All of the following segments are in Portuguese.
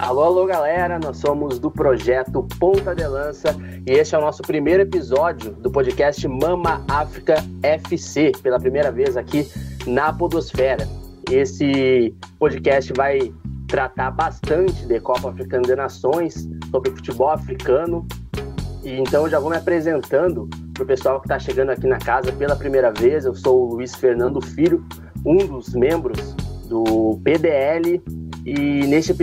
Alô, alô, galera, nós somos do projeto Ponta de Lança e este é o nosso primeiro episódio do podcast Mama África FC, pela primeira vez aqui na podosfera. Esse podcast vai tratar bastante de Copa Africana de Nações, sobre futebol africano, e então eu já vou me apresentando para o pessoal que está chegando aqui na casa pela primeira vez. Eu sou o Luiz Fernando Filho, um dos membros do PDL. E neste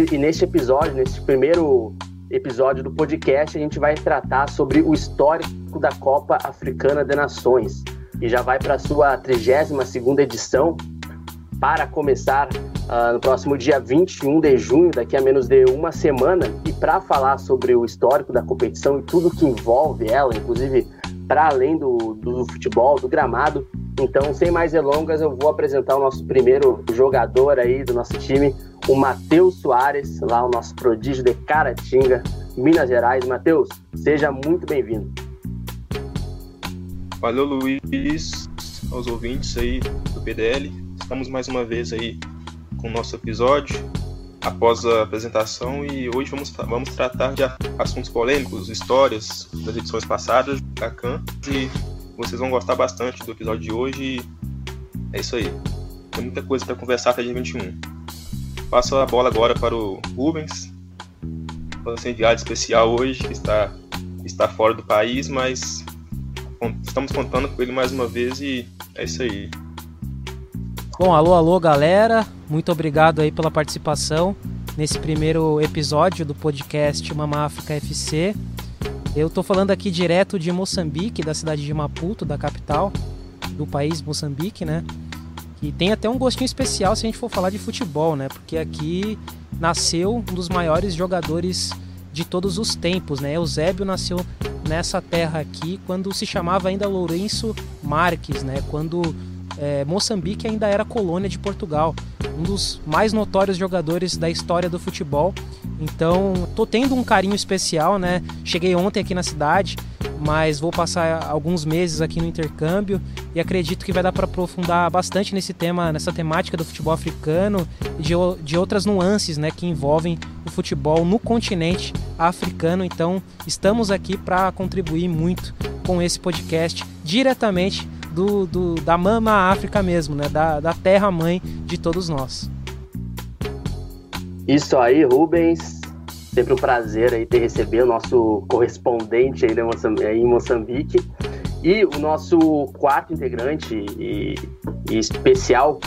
primeiro episódio do podcast, a gente vai tratar sobre o histórico da Copa Africana de Nações. E já vai para a sua 32ª edição, para começar no próximo dia 21 de junho, daqui a menos de uma semana. E para falar sobre o histórico da competição e tudo que envolve ela, inclusive para além do futebol, do gramado. Então, sem mais delongas, eu vou apresentar o nosso primeiro jogador aí do nosso time, o Matheus Soares, lá o nosso prodígio de Caratinga, Minas Gerais. Matheus, seja muito bem-vindo. Valeu, Luiz, aos ouvintes aí do PDL. Estamos mais uma vez aí com o nosso episódio, após a apresentação, e hoje vamos tratar de assuntos polêmicos, histórias das edições passadas da CAN, e vocês vão gostar bastante do episódio de hoje. E é isso aí, tem muita coisa para conversar até dia 21. Passo a bola agora para o Rubens, nosso enviado especial hoje, que está fora do país, mas estamos contando com ele mais uma vez, e é isso aí. Bom, alô galera, muito obrigado aí pela participação nesse primeiro episódio do podcast Mama África FC. Eu tô falando aqui direto de Moçambique, da cidade de Maputo, da capital do país, Moçambique, né? E tem até um gostinho especial se a gente for falar de futebol, né? Porque aqui nasceu um dos maiores jogadores de todos os tempos, né? Eusébio nasceu nessa terra aqui quando se chamava ainda Lourenço Marques, né? Quando Moçambique ainda era colônia de Portugal. Um dos mais notórios jogadores da história do futebol. Então, tô tendo um carinho especial, né? Cheguei ontem aqui na cidade, mas vou passar alguns meses aqui no intercâmbio e acredito que vai dar para aprofundar bastante nesse tema, nessa temática do futebol africano e de outras nuances, né, que envolvem o futebol no continente africano. Então, estamos aqui para contribuir muito com esse podcast diretamente da Mama África mesmo, né, da terra-mãe de todos nós. Isso aí, Rubens. Sempre um prazer aí receber o nosso correspondente aí em Moçambique. E o nosso quarto integrante e especial,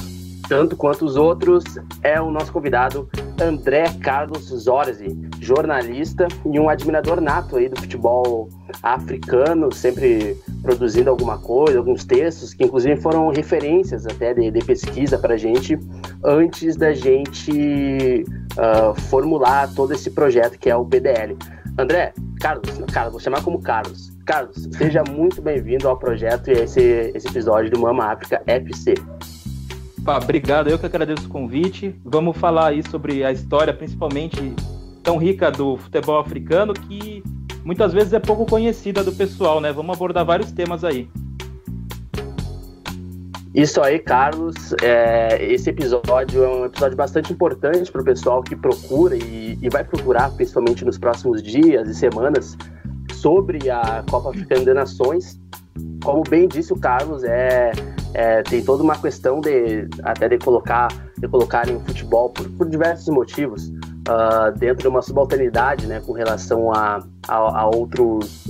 tanto quanto os outros, é o nosso convidado André Carlos Zorzi, jornalista e um admirador nato aí do futebol africano, sempre produzindo alguma coisa, alguns textos que inclusive foram referências até de pesquisa para a gente antes da gente formular todo esse projeto que é o PDL. André, Carlos, vou chamar como Carlos. Carlos, seja muito bem-vindo ao projeto e a esse episódio do Mama África FC. Obrigado, eu que agradeço o convite. Vamos falar aí sobre a história, principalmente tão rica do futebol africano, que muitas vezes é pouco conhecida do pessoal, né? Vamos abordar vários temas aí. Isso aí, Carlos. Esse episódio é um episódio bastante importante para o pessoal que procura e vai procurar, principalmente nos próximos dias e semanas, sobre a Copa Africana de Nações. Como bem disse o Carlos, tem toda uma questão de colocarem o futebol por diversos motivos dentro de uma subalternidade, né, com relação a outros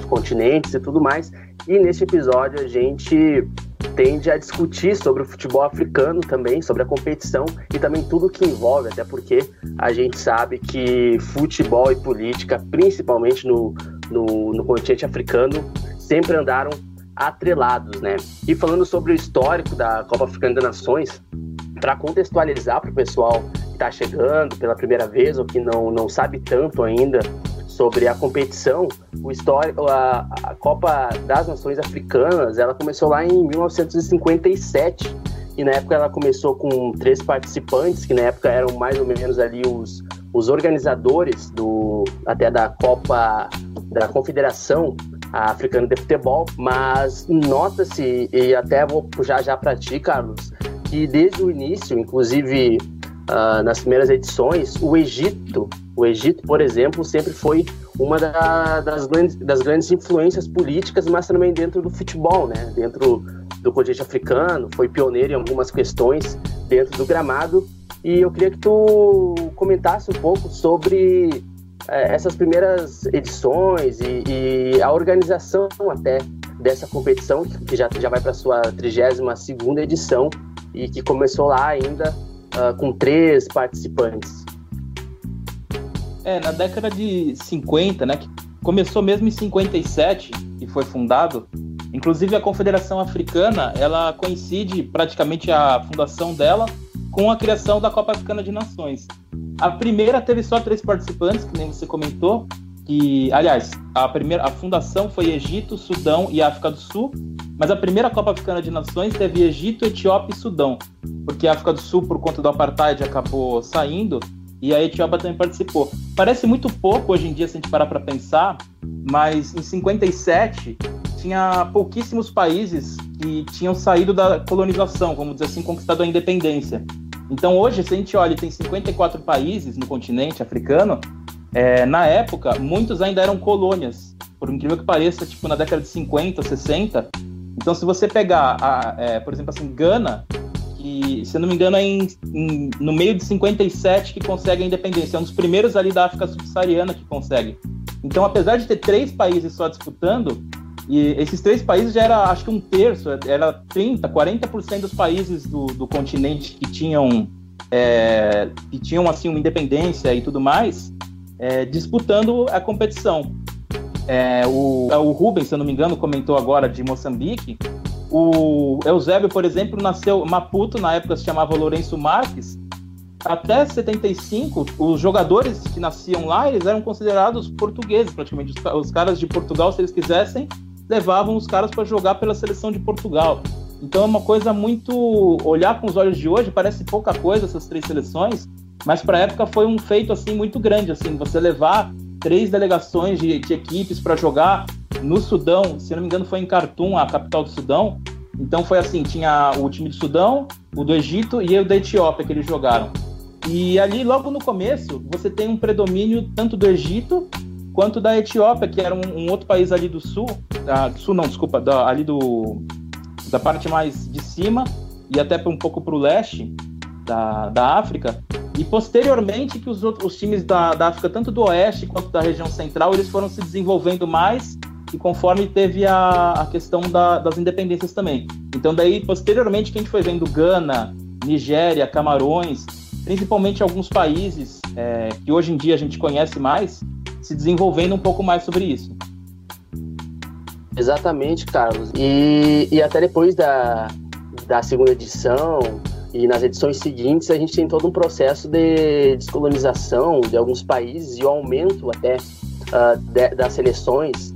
continentes e tudo mais. E neste episódio a gente tende a discutir sobre o futebol africano também, sobre a competição e também tudo que envolve, até porque a gente sabe que futebol e política, principalmente no continente africano, sempre andaram atrelados, né? E falando sobre o histórico da Copa Africana de Nações, para contextualizar para o pessoal que está chegando pela primeira vez ou que não sabe tanto ainda sobre a competição, a Copa das Nações Africanas, ela começou lá em 1957 e na época ela começou com 3 participantes, que na época eram mais ou menos ali os organizadores até da Copa da Confederação Africana de Futebol, mas nota-se, e até vou puxar já para ti, Carlos, que desde o início, inclusive nas primeiras edições, o Egito, por exemplo, sempre foi uma das grandes influências políticas, mas também dentro do futebol, né? Dentro do continente africano, foi pioneiro em algumas questões dentro do gramado. E eu queria que tu comentasse um pouco sobre essas primeiras edições e a organização até dessa competição, que já vai para a sua 32ª edição e que começou lá ainda com 3 participantes. Na década de 50, né, que começou mesmo em 57, que foi fundado, inclusive a Confederação Africana, ela coincide praticamente a fundação dela com a criação da Copa Africana de Nações. A primeira teve só 3 participantes, que nem você comentou, que, aliás, a fundação foi Egito, Sudão e África do Sul, mas a primeira Copa Africana de Nações teve Egito, Etiópia e Sudão, porque a África do Sul, por conta do apartheid, acabou saindo, e a Etiópia também participou. Parece muito pouco hoje em dia, se a gente parar para pensar, mas em 57 tinha pouquíssimos países que tinham saído da colonização, vamos dizer assim, conquistado a independência. Então hoje, se a gente olha, tem 54 países no continente africano. Na época, muitos ainda eram colônias, por incrível que pareça, tipo na década de 50, 60. Então, se você pegar, por exemplo, assim, Gana, que, se eu não me engano, é no meio de 57 que consegue a independência. É um dos primeiros ali da África subsaariana que consegue. Então, apesar de ter 3 países só disputando, e esses 3 países já era, acho que 1/3, era 30%, 40% dos países do continente que tinham assim, uma independência e tudo mais, disputando a competição. O Rubens, se eu não me engano, comentou agora de Moçambique. O Eusébio, por exemplo, nasceu em Maputo, na época se chamava Lourenço Marques. Até 75, os jogadores que nasciam lá, eles eram considerados portugueses, praticamente. Os caras de Portugal, se eles quisessem, levavam os caras para jogar pela seleção de Portugal. Então é uma coisa muito... Olhar com os olhos de hoje, parece pouca coisa essas 3 seleções, mas para a época foi um feito assim, muito grande, assim, você levar 3 delegações de equipes para jogar no Sudão, se não me engano foi em Khartoum, a capital do Sudão. Então foi assim, tinha o time do Sudão, o do Egito e o da Etiópia que eles jogaram. E ali, logo no começo, você tem um predomínio tanto do Egito quanto da Etiópia, que era um outro país ali do sul, da parte mais de cima e até um pouco para o leste da África. E posteriormente que os times da África, tanto do oeste quanto da região central, eles foram se desenvolvendo mais, e conforme teve a questão das independências também. Então daí, posteriormente, que a gente foi vendo Gana, Nigéria, Camarões, principalmente alguns países que hoje em dia a gente conhece mais, se desenvolvendo um pouco mais sobre isso. Exatamente, Carlos. E até depois da 2ª edição e nas edições seguintes, a gente tem todo um processo de descolonização de alguns países e o aumento até das seleções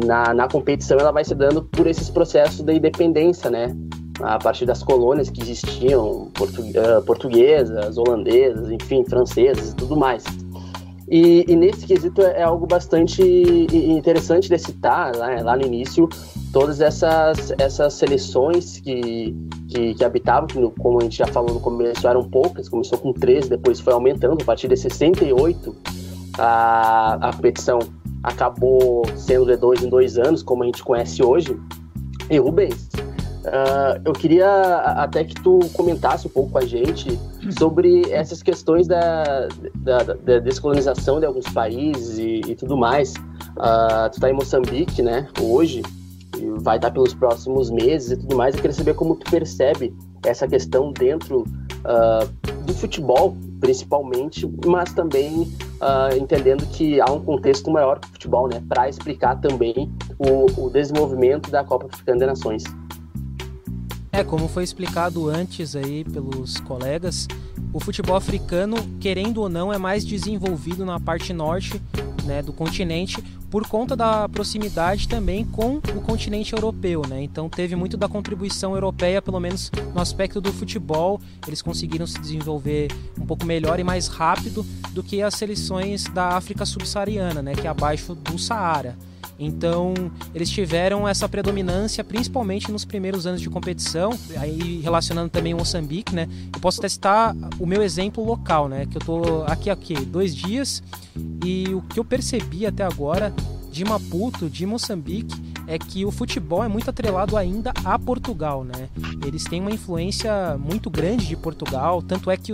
na competição. Ela vai se dando por esses processos de independência, né? A partir das colônias que existiam, portuguesas, holandesas, enfim, francesas e tudo mais. E nesse quesito é algo bastante interessante de citar, lá no início, todas essas seleções que habitavam, que, como a gente já falou no começo, eram poucas, começou com 13, depois foi aumentando, a partir de 68 a competição acabou sendo de 2 em 2 anos, como a gente conhece hoje. E Rubens, eu queria até que tu comentasse um pouco com a gente sobre essas questões da descolonização de alguns países e tudo mais. Tu está em Moçambique, né, hoje, e vai estar pelos próximos meses e tudo mais. Eu queria saber como tu percebe essa questão dentro do futebol, principalmente, mas também entendendo que há um contexto maior que o futebol, né, para explicar também o desenvolvimento da Copa Africana de Nações. Como foi explicado antes aí pelos colegas, o futebol africano, querendo ou não, é mais desenvolvido na parte norte né, do continente, por conta da proximidade também com o continente europeu, né? Então teve muito da contribuição europeia, pelo menos no aspecto do futebol. Eles conseguiram se desenvolver um pouco melhor e mais rápido do que as seleções da África subsaariana, né, que é abaixo do Saara. Então eles tiveram essa predominância principalmente nos primeiros anos de competição, aí relacionando também o Moçambique, né? Eu posso até citar o meu exemplo local, né? Que eu tô aqui 2 dias, e o que eu percebi até agora de Maputo, de Moçambique, é que o futebol é muito atrelado ainda a Portugal, né? Eles têm uma influência muito grande de Portugal, tanto é que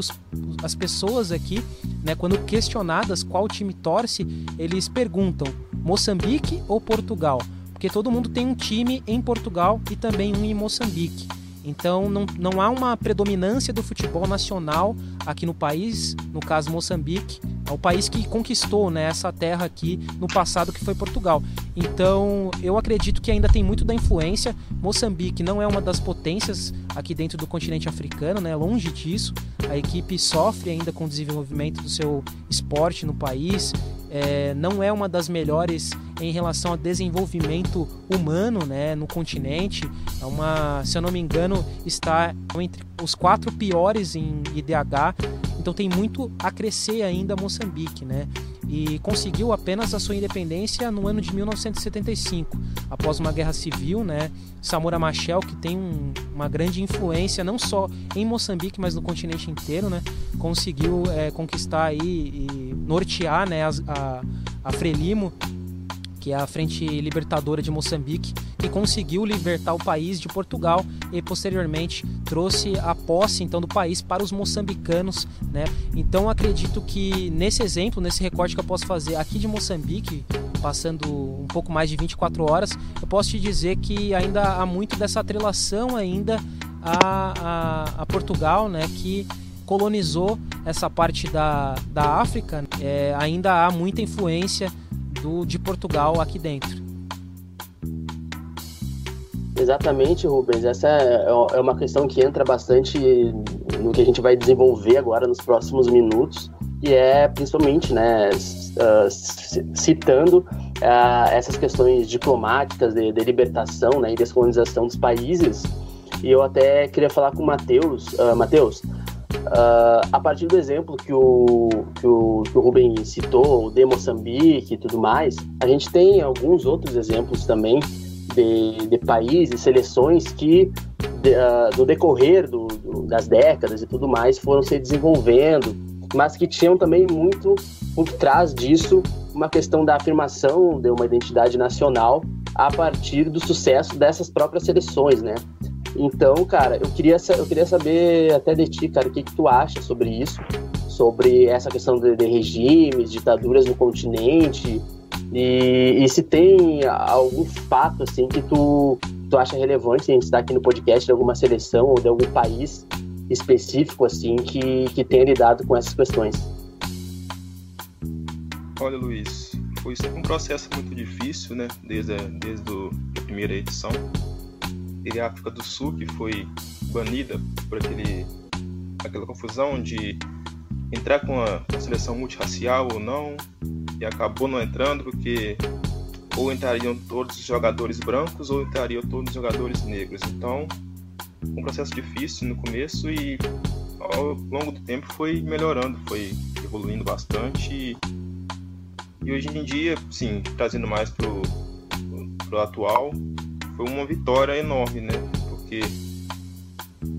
as pessoas aqui, né, quando questionadas qual time torce, eles perguntam Moçambique ou Portugal? Porque todo mundo tem um time em Portugal e também um em Moçambique. Então não há uma predominância do futebol nacional aqui no país, no caso Moçambique, é o país que conquistou, né, essa terra aqui no passado, que foi Portugal. Então eu acredito que ainda tem muito da influência. Moçambique não é uma das potências aqui dentro do continente africano, né, longe disso. A equipe sofre ainda com o desenvolvimento do seu esporte no país, não é uma das melhores em relação ao desenvolvimento humano, né, no continente. Se eu não me engano, está entre os 4 piores em IDH, então tem muito a crescer ainda Moçambique, né? E conseguiu apenas a sua independência no ano de 1975, após uma guerra civil, né? Samora Machel, que tem uma grande influência não só em Moçambique, mas no continente inteiro, né? Conseguiu conquistar aí e nortear, né, a Frelimo, que é a Frente Libertadora de Moçambique, que conseguiu libertar o país de Portugal e posteriormente trouxe a posse então do país para os moçambicanos, né? Então acredito que nesse exemplo, nesse recorte que eu posso fazer aqui de Moçambique, passando um pouco mais de 24 horas, eu posso te dizer que ainda há muito dessa atrelação ainda a Portugal, né, que colonizou essa parte da África. Ainda há muita influência de Portugal aqui dentro. Exatamente, Rubens. Essa é uma questão que entra bastante no que a gente vai desenvolver agora nos próximos minutos, e é principalmente, né, citando essas questões diplomáticas de libertação, né, e descolonização dos países. E eu até queria falar com o Matheus. Matheus, a partir do exemplo que o Rubens citou, de Moçambique e tudo mais, a gente tem alguns outros exemplos também de países, seleções que no decorrer das décadas e tudo mais foram se desenvolvendo, mas que tinham também muito por trás disso uma questão da afirmação de uma identidade nacional a partir do sucesso dessas próprias seleções, né? Então, cara, eu queria saber até de ti, cara, o que tu acha sobre isso, sobre essa questão de regimes, ditaduras no continente, e se tem algum fato, assim, que tu acha relevante a gente estar aqui no podcast de alguma seleção ou de algum país específico, assim, que tenha lidado com essas questões. Olha, Luiz, foi um processo muito difícil, né, desde a primeira edição. Teve a África do Sul, que foi banida por aquela confusão de entrar com a seleção multirracial ou não, e acabou não entrando porque ou entrariam todos os jogadores brancos ou entrariam todos os jogadores negros. Então, um processo difícil no começo, e ao longo do tempo foi melhorando, foi evoluindo bastante, e hoje em dia, sim, trazendo mais pro atual, foi uma vitória enorme, né? Porque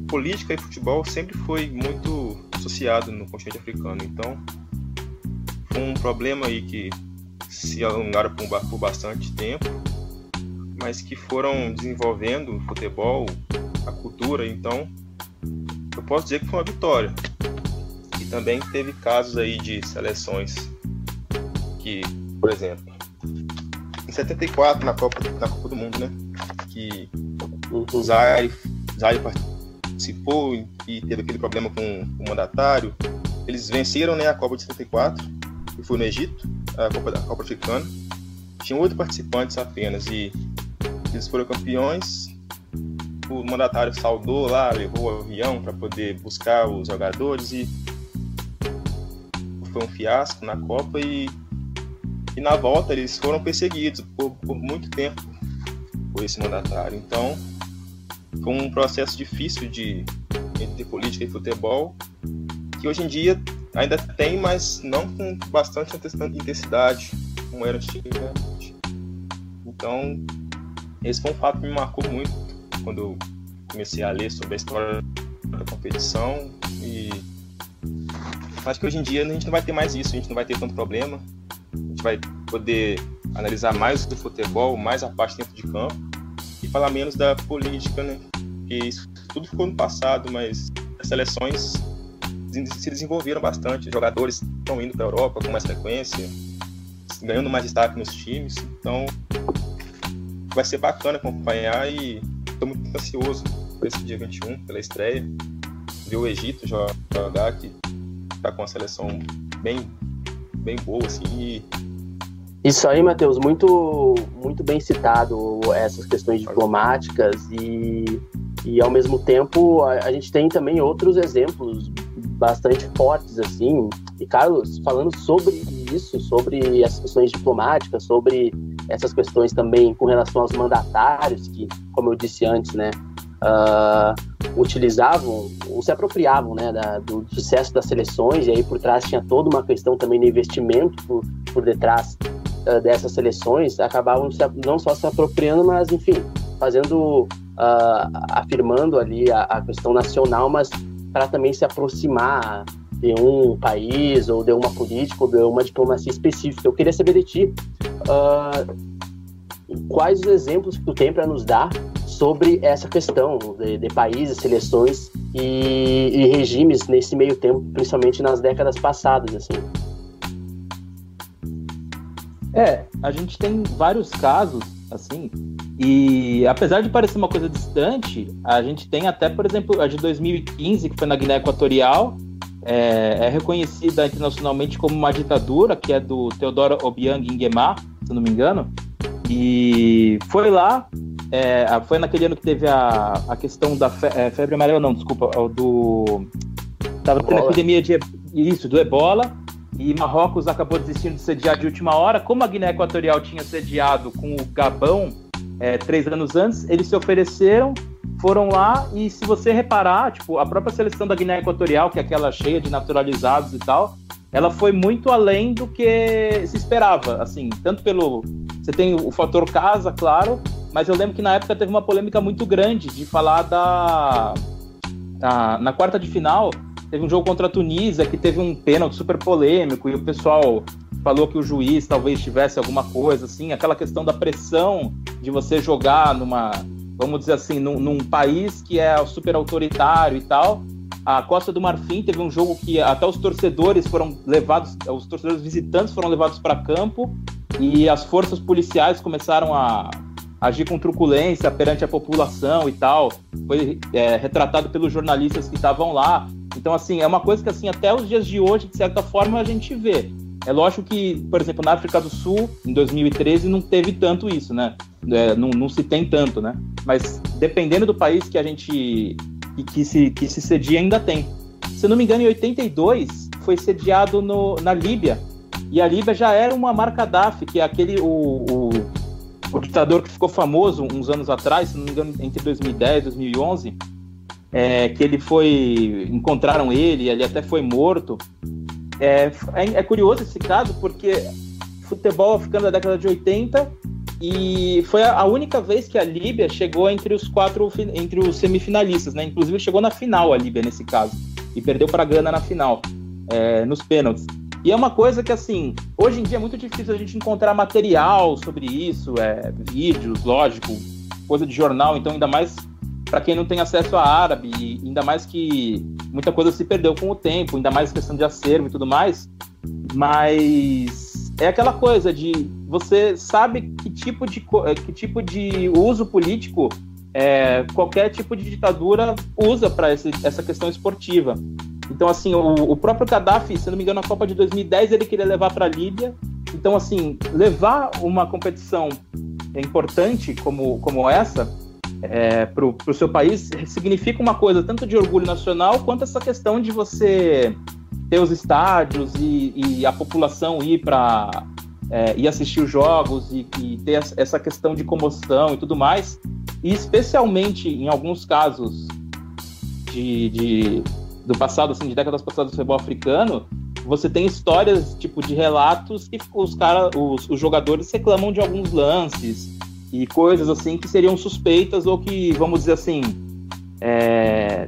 política e futebol sempre foi muito associado no continente africano. Então, foi um problema aí que se alongaram por bastante tempo, mas que foram desenvolvendo o futebol, a cultura. Então, eu posso dizer que foi uma vitória. E também teve casos aí de seleções que, por exemplo, em 74, na Copa do Mundo, né? Que o Zaire participou e teve aquele problema com o mandatário. Eles venceram, né, a Copa de 74, que foi no Egito, a Copa Africana. Tinham 8 participantes apenas e eles foram campeões. O mandatário saudou lá, levou o avião para poder buscar os jogadores, e foi um fiasco na Copa. E e na volta eles foram perseguidos por muito tempo por esse mandatário. Então, foi um processo difícil entre política e futebol, que hoje em dia ainda tem, mas não com bastante intensidade, como era antigamente. Então, esse foi um fato que me marcou muito quando eu comecei a ler sobre a história da competição, e acho que hoje em dia a gente não vai ter mais isso, a gente não vai ter tanto problema, a gente vai poder analisar mais o futebol, mais a parte dentro de campo, e falar menos da política, né? Porque isso tudo ficou no passado, mas as seleções se desenvolveram bastante, os jogadores estão indo para a Europa com mais frequência, ganhando mais destaque nos times, então vai ser bacana acompanhar, e estou muito ansioso por esse dia 21, pela estreia, ver o Egito jogar, que está com uma seleção bem boa, assim. Isso aí, Matheus, muito bem citado, essas questões diplomáticas, e ao mesmo tempo a gente tem também outros exemplos bastante fortes, assim. E Carlos, falando sobre isso, sobre as questões diplomáticas, sobre essas questões também com relação aos mandatários, que, como eu disse antes, né, utilizavam ou se apropriavam, né, do sucesso das seleções, e aí por trás tinha toda uma questão também de investimento por detrás dessas seleções, acabavam não só se apropriando, mas, enfim, afirmando ali a questão nacional, mas para também se aproximar de um país, ou de uma política, ou de uma diplomacia específica. Eu queria saber de ti, quais os exemplos que tu tem para nos dar sobre essa questão de países, seleções e regimes nesse meio tempo, principalmente nas décadas passadas, assim. A gente tem vários casos, assim, e apesar de parecer uma coisa distante, a gente tem até, por exemplo, a de 2015, que foi na Guiné Equatorial, é reconhecida internacionalmente como uma ditadura, que é do Teodoro Obiang Nguema, se não me engano, e foi lá, foi naquele ano que teve a questão da febre amarela, não, desculpa, estava tendo a epidemia do Ebola, e Marrocos acabou desistindo de sediar de última hora. Como a Guiné Equatorial tinha sediado com o Gabão 3 anos antes, eles se ofereceram, foram lá, e se você reparar, tipo, a própria seleção da Guiné Equatorial, que é aquela cheia de naturalizados e tal, ela foi muito além do que se esperava, assim, tanto você tem o fator casa, claro, mas eu lembro que na época teve uma polêmica muito grande de falar na quarta de final, teve um jogo contra a Tunísia que teve um pênalti super polêmico, e o pessoal falou que o juiz talvez tivesse alguma coisa, assim, aquela questão da pressão de você jogar vamos dizer assim, num país que é super autoritário e tal. A Costa do Marfim teve um jogo que até os torcedores visitantes foram levados para campo, e as forças policiais começaram a agir com truculência perante a população e tal. Foi retratado pelos jornalistas que estavam lá. Então, assim, é uma coisa que, assim, até os dias de hoje, de certa forma, a gente vê. É lógico que, por exemplo, na África do Sul, em 2013, não teve tanto isso, né? Não se tem tanto, né? Mas, dependendo do país que a gente... que se cedia, ainda tem. Se eu não me engano, em 82, foi sediado na Líbia. E a Líbia já era uma marca Gaddafi, que é o ditador que ficou famoso uns anos atrás, se não me engano, entre 2010 e 2011, que encontraram ele até foi morto. É curioso esse caso, porque futebol africano da década de 80, e foi a única vez que a Líbia chegou entre os semifinalistas, né? Inclusive chegou na final a Líbia nesse caso, e perdeu para a Gana na final, nos pênaltis. E é uma coisa que, assim, hoje em dia é muito difícil a gente encontrar material sobre isso, vídeos, lógico, coisa de jornal, então ainda mais para quem não tem acesso a árabe, e ainda mais que muita coisa se perdeu com o tempo, ainda mais questão de acervo e tudo mais, mas é aquela coisa de você sabe que tipo de uso político qualquer tipo de ditadura usa para essa questão esportiva. Então, assim, o próprio Gaddafi, se não me engano, na Copa de 2010, ele queria levar para a Líbia. Então, assim, levar uma competição importante como essa para o seu país significa uma coisa tanto de orgulho nacional, quanto essa questão de você ter os estádios e a população ir para ir assistir os jogos e ter essa questão de comoção e tudo mais, e especialmente em alguns casos do passado, assim, de décadas passadas do futebol africano, você tem histórias, tipo, de relatos que os jogadores reclamam de alguns lances e coisas assim que seriam suspeitas ou que, vamos dizer assim,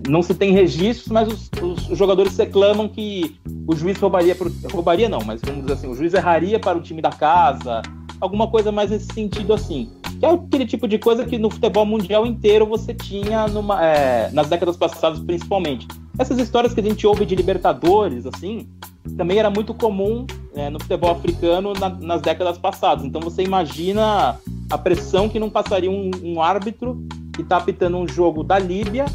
não se tem registros, mas os jogadores reclamam que o juiz roubaria não, mas vamos dizer assim, o juiz erraria para o time da casa, alguma coisa mais nesse sentido assim, que é aquele tipo de coisa que no futebol mundial inteiro você tinha nas décadas passadas principalmente. Essas histórias que a gente ouve de Libertadores, assim, também era muito comum no futebol africano nas décadas passadas. Então você imagina a pressão que não passaria um árbitro que está apitando um jogo da Líbia,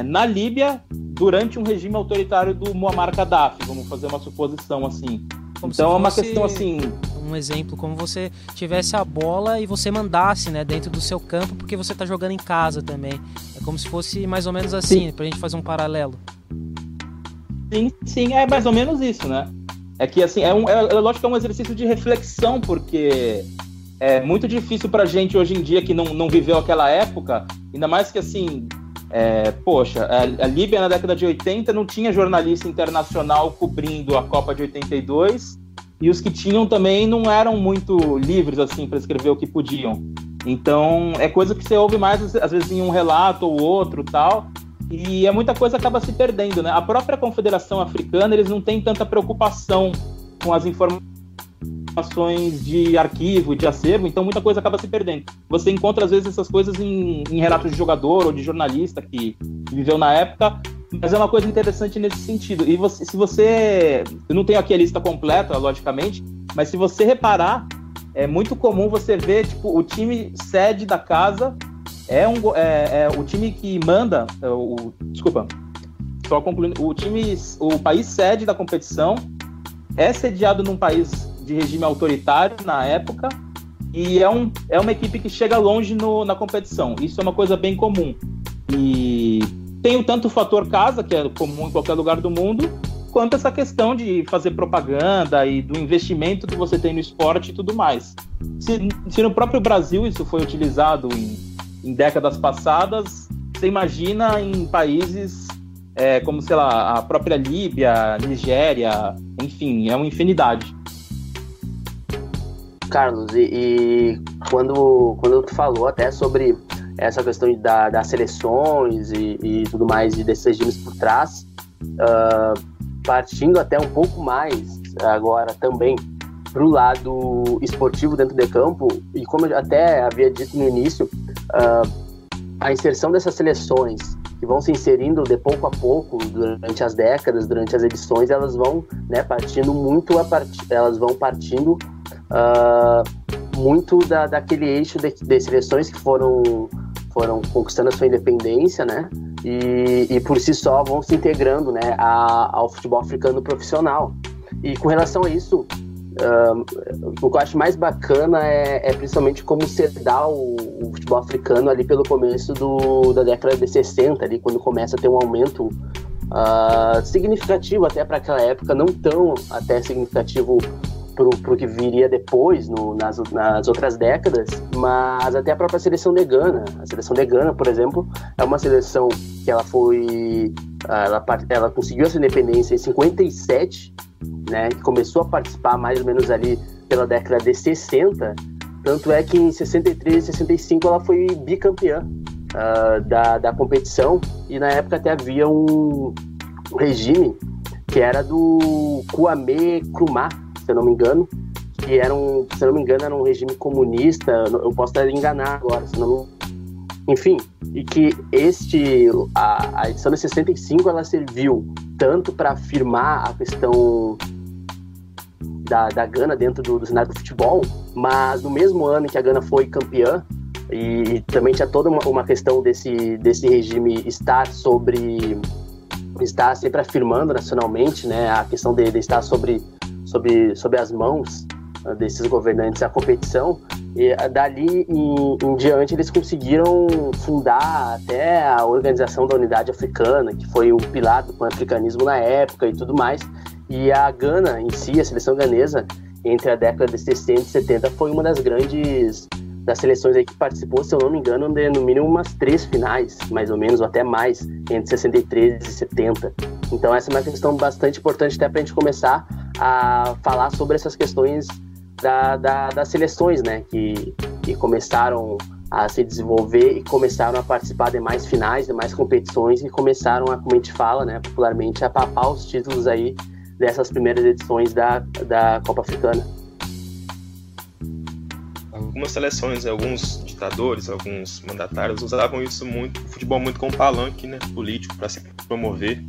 na Líbia, durante um regime autoritário do Muammar Gaddafi, vamos fazer uma suposição assim. Como então é uma questão assim... Um exemplo, como você tivesse a bola e você mandasse, né, dentro do seu campo, porque você está jogando em casa também. É como se fosse mais ou menos assim, para a gente fazer um paralelo. Sim, é mais ou menos isso, né? É que assim, lógico que é um exercício de reflexão, porque é muito difícil pra gente hoje em dia que não viveu aquela época, ainda mais que assim, a Líbia na década de 80 não tinha jornalista internacional cobrindo a Copa de 82, e os que tinham também não eram muito livres assim para escrever o que podiam. Então é coisa que você ouve mais às vezes em um relato ou outro tal, e muita coisa acaba se perdendo, né? A própria Confederação Africana, eles não têm tanta preocupação com as informações de arquivo, de acervo, então muita coisa acaba se perdendo. Você encontra às vezes essas coisas em relatos de jogador ou de jornalista que viveu na época, mas é uma coisa interessante nesse sentido. E eu não tenho aqui a lista completa, logicamente, mas se você reparar, é muito comum você ver, tipo, o time sede da casa o time que manda, só concluindo, o país sede da competição é sediado num país de regime autoritário na época, e é uma equipe que chega longe na competição. Isso é uma coisa bem comum. E tem tanto o fator casa, que é comum em qualquer lugar do mundo, quanto essa questão de fazer propaganda e do investimento que você tem no esporte e tudo mais. Se no próprio Brasil isso foi utilizado em décadas passadas, você imagina em países como, sei lá, a própria Líbia, Nigéria, enfim, é uma infinidade. Carlos, e quando tu falou até sobre essa questão das seleções e tudo mais, e desses regimes por trás, partindo até um pouco mais agora também para o lado esportivo dentro de campo, e como eu até havia dito no início, a inserção dessas seleções que vão se inserindo de pouco a pouco durante as décadas, durante as edições, elas vão, né, partindo muito muito daquele eixo de seleções que foram conquistando a sua independência, né, e por si só vão se integrando, né, ao futebol africano profissional. E com relação a isso, o que eu acho mais bacana é principalmente como se dá o futebol africano ali pelo começo da década de 60, ali, quando começa a ter um aumento significativo até para aquela época, não tão até significativo pro que viria depois, nas outras décadas, mas até a própria seleção de Gana. A seleção de Gana, por exemplo, é uma seleção que ela conseguiu a sua independência em 57, né, que começou a participar mais ou menos ali pela década de 60, tanto é que em 63 e 65 ela foi bicampeã da competição, e na época até havia um regime que era do Kwame Nkrumah, se eu não me engano, que era um regime comunista. Eu posso estar enganar agora, enfim, e que a edição de 65 ela serviu tanto para afirmar a questão da Gana dentro do cenário do futebol, mas no mesmo ano que a Gana foi campeã, e também tinha toda uma questão desse regime estar sempre afirmando nacionalmente, né, a questão de estar sobre as mãos desses governantes a competição, e dali em diante eles conseguiram fundar até a Organização da Unidade Africana, que foi o pilar do pan-africanismo na época e tudo mais. E a Gana em si, a seleção ganesa, entre a década de 60 e 70 foi uma das grandes das seleções aí que participou, se eu não me engano, no mínimo umas 3 finais, mais ou menos, ou até mais, entre 63 e 70. Então essa é uma questão bastante importante até para a gente começar a falar sobre essas questões das seleções, né, que começaram a se desenvolver e começaram a participar de mais finais, de mais competições e começaram a, como a gente fala, né, popularmente, a papar os títulos aí dessas primeiras edições da Copa Africana. Algumas seleções, alguns ditadores, alguns mandatários usavam isso muito, o futebol muito como palanque, né, político, para se promover.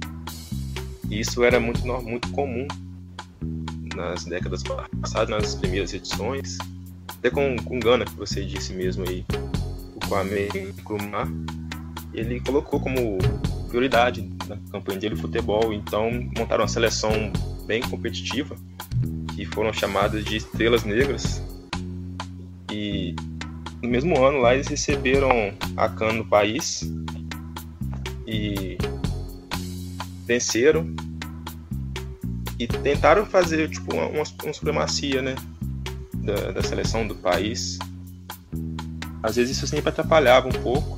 E isso era muito comum nas décadas passadas, nas primeiras edições. Até com Gana, que você disse mesmo aí, o Kwame Nkrumah, ele colocou como prioridade na campanha dele o futebol. Então montaram uma seleção bem competitiva, que foram chamadas de Estrelas Negras. E no mesmo ano lá eles receberam a CAN no país e venceram e tentaram fazer tipo uma supremacia, né, da seleção do país. Às vezes isso sempre atrapalhava um pouco,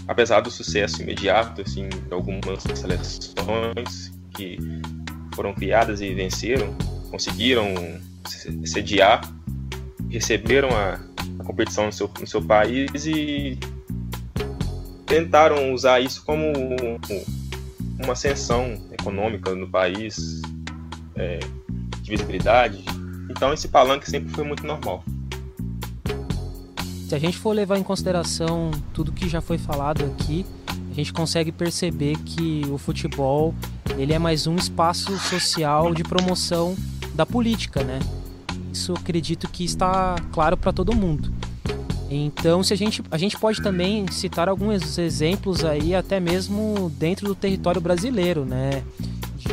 apesar do sucesso imediato assim, de algumas seleções que foram criadas e venceram, conseguiram sediar, receberam a competição no seu país e tentaram usar isso como uma ascensão econômica no país, de visibilidade. Então esse palanque sempre foi muito normal. Se a gente for levar em consideração tudo que já foi falado aqui, a gente consegue perceber que o futebol ele é mais um espaço social de promoção da política, né? Isso eu acredito que está claro para todo mundo. Então, se a gente pode também citar alguns exemplos aí, até mesmo dentro do território brasileiro, né?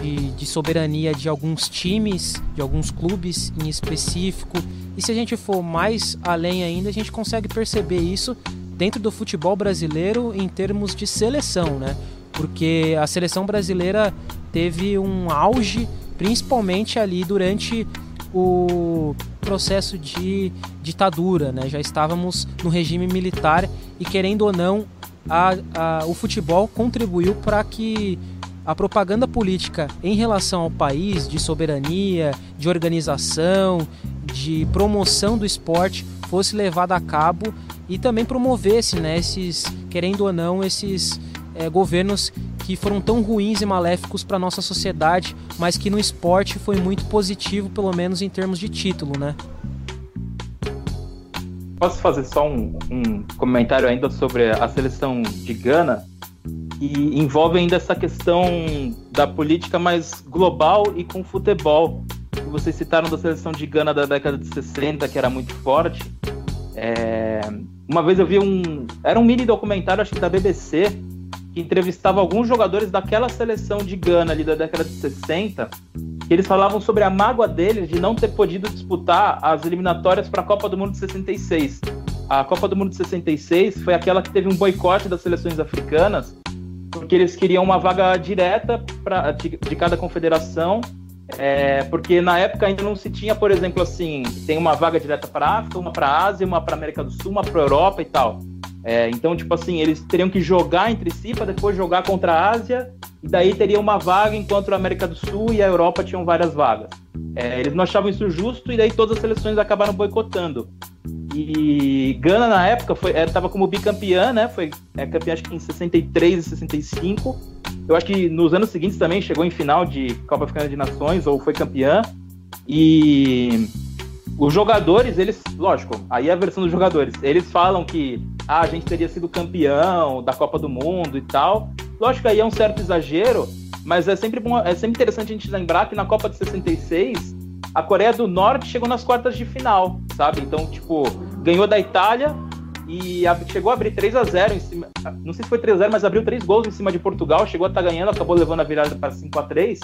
De soberania de alguns times, de alguns clubes em específico. E se a gente for mais além ainda, a gente consegue perceber isso dentro do futebol brasileiro em termos de seleção, né? Porque a seleção brasileira teve um auge, principalmente ali durante o processo de ditadura, né? Já estávamos no regime militar e, querendo ou não, o futebol contribuiu para que a propaganda política em relação ao país, de soberania, de organização, de promoção do esporte, fosse levada a cabo e também promovesse, né, querendo ou não, esses governos que foram tão ruins e maléficos para a nossa sociedade, mas que no esporte foi muito positivo, pelo menos em termos de título, né? Posso fazer só um comentário ainda sobre a seleção de Gana, que envolve ainda essa questão da política mais global e com futebol. Vocês citaram da seleção de Gana da década de 60, que era muito forte. Uma vez eu vi era um mini documentário, acho que da BBC, que entrevistava alguns jogadores daquela seleção de Gana ali da década de 60, que eles falavam sobre a mágoa deles de não ter podido disputar as eliminatórias para a Copa do Mundo de 66. A Copa do Mundo de 66 foi aquela que teve um boicote das seleções africanas, porque eles queriam uma vaga direta de cada confederação, porque na época ainda não se tinha, por exemplo, assim, tem uma vaga direta para a África, uma para a Ásia, uma para a América do Sul, uma para a Europa e tal. Então, tipo assim, eles teriam que jogar entre si para depois jogar contra a Ásia, e daí teria uma vaga, enquanto a América do Sul e a Europa tinham várias vagas. Eles não achavam isso justo, e daí todas as seleções acabaram boicotando. E Gana, na época, estava como bicampeã, né? Foi campeã, acho que em 63 e 65. Eu acho que nos anos seguintes também chegou em final de Copa Africana de Nações, ou foi campeã. E os jogadores, eles, lógico, aí é a versão dos jogadores, eles falam que a gente teria sido campeão da Copa do Mundo e tal. Lógico que aí é um certo exagero, mas é sempre interessante a gente lembrar que na Copa de 66, a Coreia do Norte chegou nas quartas de final, sabe? Então, tipo, ganhou da Itália e chegou a abrir 3-0 em cima, não sei se foi 3-0, mas abriu 3 gols em cima de Portugal, chegou a estar ganhando, acabou levando a virada para 5-3,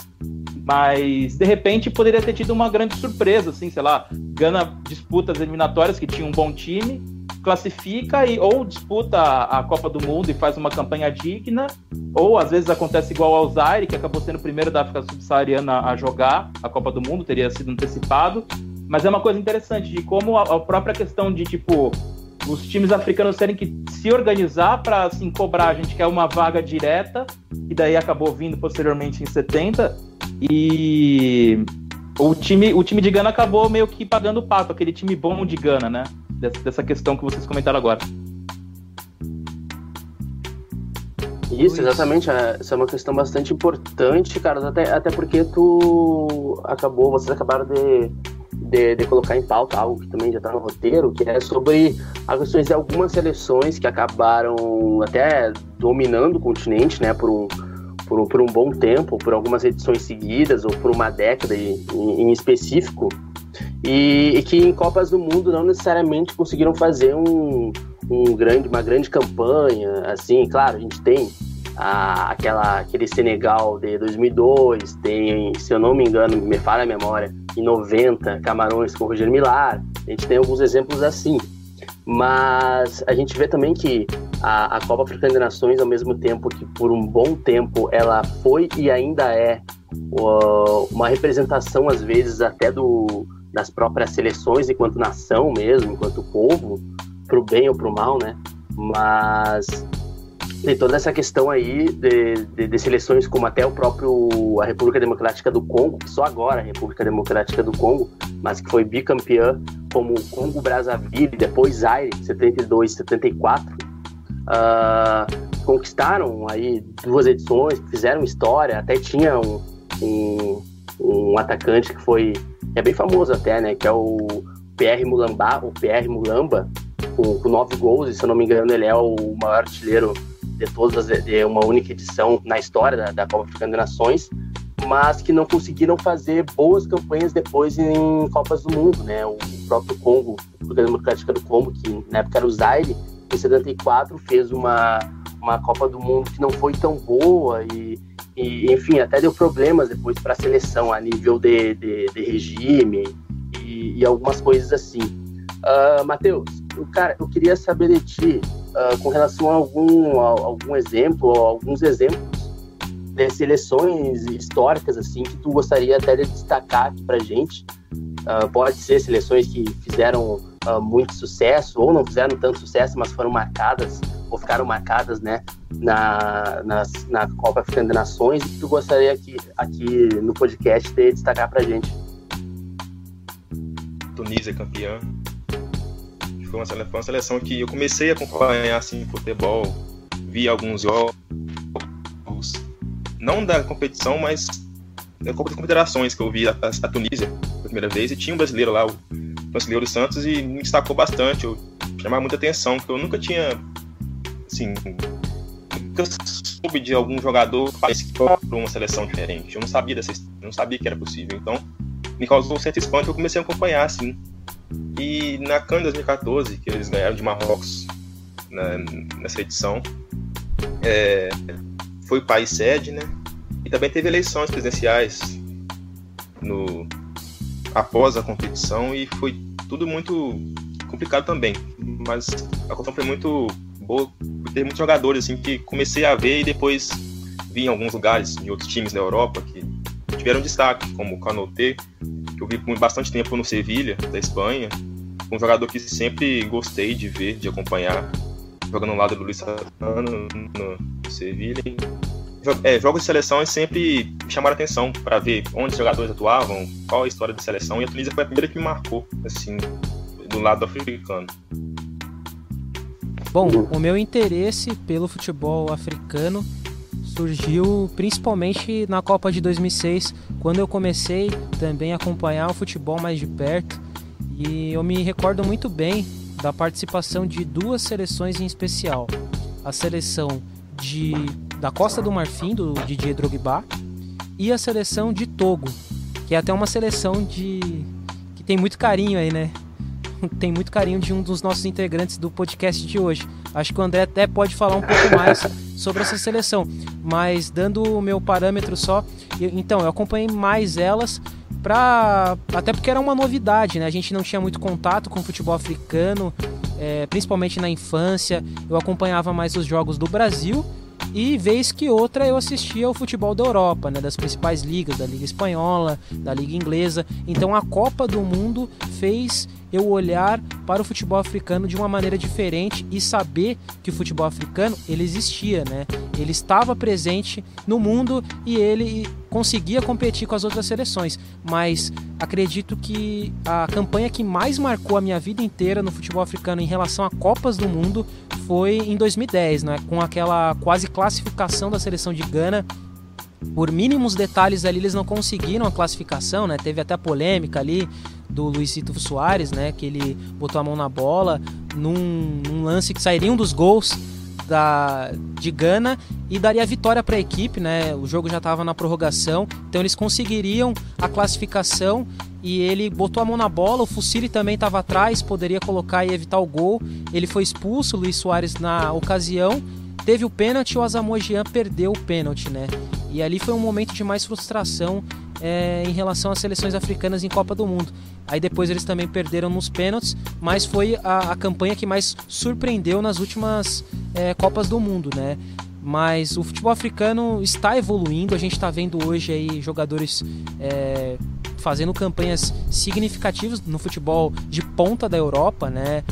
mas de repente poderia ter tido uma grande surpresa, assim, sei lá, Gana disputa as eliminatórias, que tinha um bom time, classifica ou disputa a Copa do Mundo e faz uma campanha digna, ou às vezes acontece igual ao Zaire, que acabou sendo o primeiro da África subsaariana a jogar a Copa do Mundo, teria sido antecipado, Mas é uma coisa interessante de como a própria questão de, tipo, os times africanos terem que se organizar para, assim, cobrar. A gente quer uma vaga direta, e daí acabou vindo posteriormente em 70, e o time de Gana acabou meio que pagando o pato, aquele time bom de Gana, né? Dessa questão que vocês comentaram agora. Isso, exatamente. Essa é uma questão bastante importante, Carlos, até porque vocês acabaram de colocar em pauta algo que também já está no roteiro, que é sobre as questões de algumas seleções que acabaram até dominando o continente, né, por um bom tempo, por algumas edições seguidas, ou por uma década em específico, e que em Copas do Mundo não necessariamente conseguiram fazer uma grande campanha, assim. Claro, a gente tem aquele Senegal de 2002, tem, se eu não me engano, me falha a memória, em 90, Camarões com Roger Millar. A gente tem alguns exemplos assim, mas a gente vê também que a Copa Africana de Nações, ao mesmo tempo que por um bom tempo ela foi e ainda é uma representação, às vezes, até das próprias seleções enquanto nação mesmo, enquanto povo, pro bem ou pro mal, né? Mas tem toda essa questão aí de seleções como até a República Democrática do Congo, que só agora a República Democrática do Congo, mas que foi bicampeã, como o Congo Brazzaville, depois Zaire, 72 e 74, conquistaram aí 2 edições, fizeram história. Até tinha um atacante que é bem famoso até, né, que é o Pierre Mulamba, com 9 gols, e se eu não me engano ele é o maior artilheiro de uma única edição na história da Copa Africana de Nações, mas que não conseguiram fazer boas campanhas depois em Copas do Mundo, né? O próprio Congo, a República Democrática do Congo, que na época era o Zaire, em 74 fez uma Copa do Mundo que não foi tão boa e enfim, até deu problemas depois para a seleção a nível de regime e algumas coisas assim. Matheus, eu queria saber de ti, com relação a algum exemplo, ou alguns exemplos de seleções históricas assim, que tu gostaria até de destacar aqui pra gente. Pode ser seleções que fizeram muito sucesso, ou não fizeram tanto sucesso, mas foram marcadas, ou ficaram marcadas, né, na Copa Africana de Nações, e que tu gostaria aqui no podcast de destacar pra gente. Tunísia campeã. Foi uma seleção que eu comecei a acompanhar assim, futebol, vi alguns jogos, não da competição, mas da Copa das Confederações, que eu vi a Tunísia pela primeira vez, e tinha um brasileiro lá, o Francisco dos Santos, e me destacou bastante. Eu chamava muita atenção, porque eu nunca tinha, assim, nunca soube de algum jogador que parecia para uma seleção diferente. Eu não sabia que era possível. Então, me causou um certo espanto, eu comecei a acompanhar, assim. E na CAN 2014, que eles ganharam de Marrocos nessa edição, foi o país sede, né? E também teve eleições presidenciais após a competição, e foi tudo muito complicado também. Mas a competição foi muito boa, por ter muitos jogadores assim, que comecei a ver e depois vi em alguns lugares, em outros times da Europa, que tiveram destaque, como o Canoté, que eu vi por bastante tempo no Sevilha, da Espanha. Um jogador que sempre gostei de ver, de acompanhar, jogando ao lado do Luis Santana no Sevilha. Jogos de seleção sempre me chamaram a atenção para ver onde os jogadores atuavam, qual a história da seleção, e a Tunísia foi a primeira que me marcou, assim, do lado africano. Bom, o meu interesse pelo futebol africano surgiu principalmente na Copa de 2006, quando eu comecei também a acompanhar o futebol mais de perto, e eu me recordo muito bem da participação de 2 seleções em especial. A seleção da Costa do Marfim, do Didier Drogba, e a seleção de Togo, que é até uma seleção que tem muito carinho aí, né? Tem muito carinho de um dos nossos integrantes do podcast de hoje. Acho que o André até pode falar um pouco mais sobre essa seleção, mas dando o meu parâmetro só, eu acompanhei mais elas, até porque era uma novidade, né? A gente não tinha muito contato com o futebol africano, principalmente na infância. Eu acompanhava mais os jogos do Brasil e vez que outra eu assistia ao futebol da Europa, né, das principais ligas, da Liga Espanhola, da Liga Inglesa. Então a Copa do Mundo fez eu olhar para o futebol africano de uma maneira diferente e saber que o futebol africano ele existia, né? Ele estava presente no mundo e ele conseguia competir com as outras seleções. Mas acredito que a campanha que mais marcou a minha vida inteira no futebol africano em relação a Copas do Mundo foi em 2010, né? Com aquela quase classificação da seleção de Gana. Por mínimos detalhes ali eles não conseguiram a classificação, né? Teve até a polêmica ali do Luizito Soares, né? Que ele botou a mão na bola num lance que sairia um dos gols de Gana e daria vitória para a equipe, né? O jogo já estava na prorrogação, então eles conseguiriam a classificação e ele botou a mão na bola. O Fusilli também estava atrás, poderia colocar e evitar o gol. Ele foi expulso, o Luiz Soares na ocasião. Teve o pênalti, o Asamoah Gyan perdeu o pênalti, né? E ali foi um momento de mais frustração em relação às seleções africanas em Copa do Mundo. Aí depois eles também perderam nos pênaltis, mas foi a campanha que mais surpreendeu nas últimas Copas do Mundo, né? Mas o futebol africano está evoluindo, a gente está vendo hoje aí jogadores fazendo campanhas significativas no futebol de ponta da Europa, né?